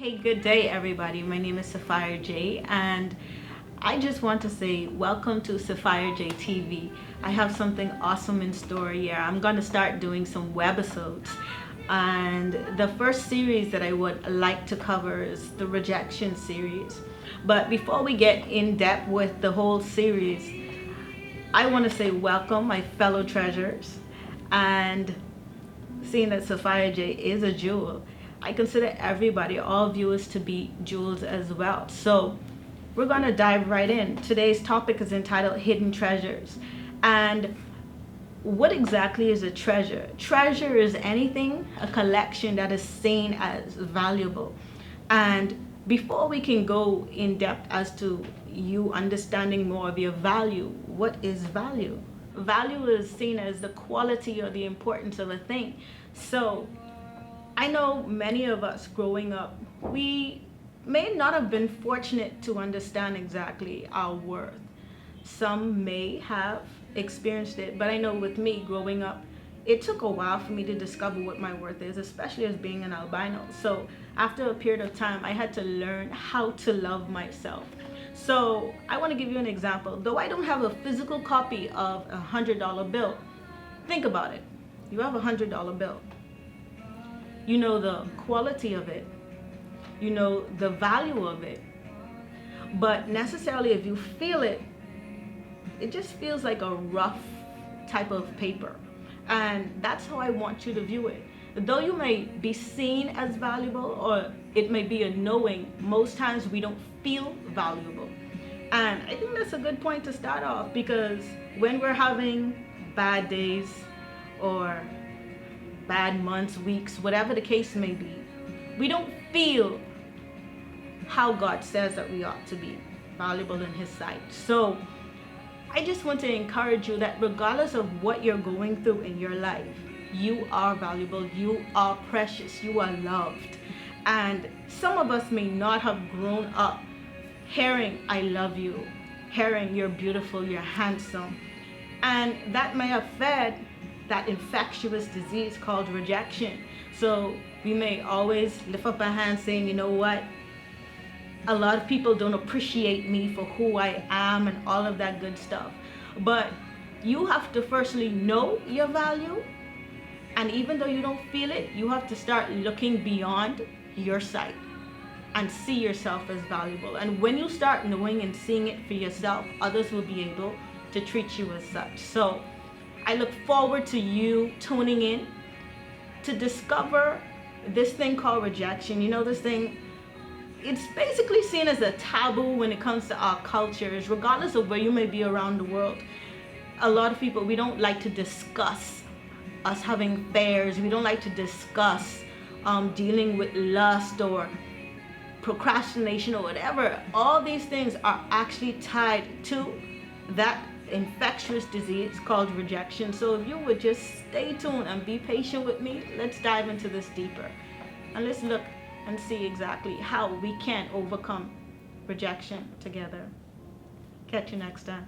Hey, good day everybody. My name is Sapphire-J and I just want to say welcome to Sapphire-J TV. I have something awesome in store here. I'm going to start doing some webisodes, and the first series that I would like to cover is the Rejection series. But before we get in depth with the whole series, I want to say welcome my fellow treasures, and seeing that Sapphire-J is a jewel, I consider everybody, all viewers, to be jewels as well. So we're going to dive right in. Today's topic is entitled Hidden Treasures. And what exactly is a treasure? Treasure is anything, a collection that is seen as valuable. And before we can go in depth as to you understanding more of your value, what is value? Value is seen as the quality or the importance of a thing. So I know many of us growing up, we may not have been fortunate to understand exactly our worth. Some may have experienced it, but I know with me growing up, it took a while for me to discover what my worth is, especially as being an albino. So after a period of time, I had to learn how to love myself. So I want to give you an example. Though I don't have a physical copy of a $100 bill, think about it. You have a $100 bill. You know the quality of it. You know the value of it. But necessarily if you feel it, it just feels like a rough type of paper. And that's how I want you to view it. Though you may be seen as valuable, or it may be a knowing, most times we don't feel valuable. And I think that's a good point to start off, because when we're having bad days or bad months, weeks, whatever the case may be, we don't feel how God says that we ought to be valuable in His sight. So I just want to encourage you that regardless of what you're going through in your life, you are valuable, you are precious, you are loved. And some of us may not have grown up hearing I love you, hearing you're beautiful, you're handsome, and that may have fed that infectious disease called rejection. So we may always lift up our hands saying, you know what, a lot of people don't appreciate me for who I am and all of that good stuff. But you have to firstly know your value, and even though you don't feel it, you have to start looking beyond your sight and see yourself as valuable. And when you start knowing and seeing it for yourself, others will be able to treat you as such. So I look forward to you tuning in to discover this thing called rejection. You know, this thing, it's basically seen as a taboo when it comes to our cultures, regardless of where you may be around the world. A lot of people, we don't like to discuss us having affairs. We don't like to discuss dealing with lust or procrastination or whatever. All these things are actually tied to that infectious disease called rejection. So if you would just stay tuned and be patient with me, let's dive into this deeper, and let's look and see exactly how we can overcome rejection together. Catch you next time.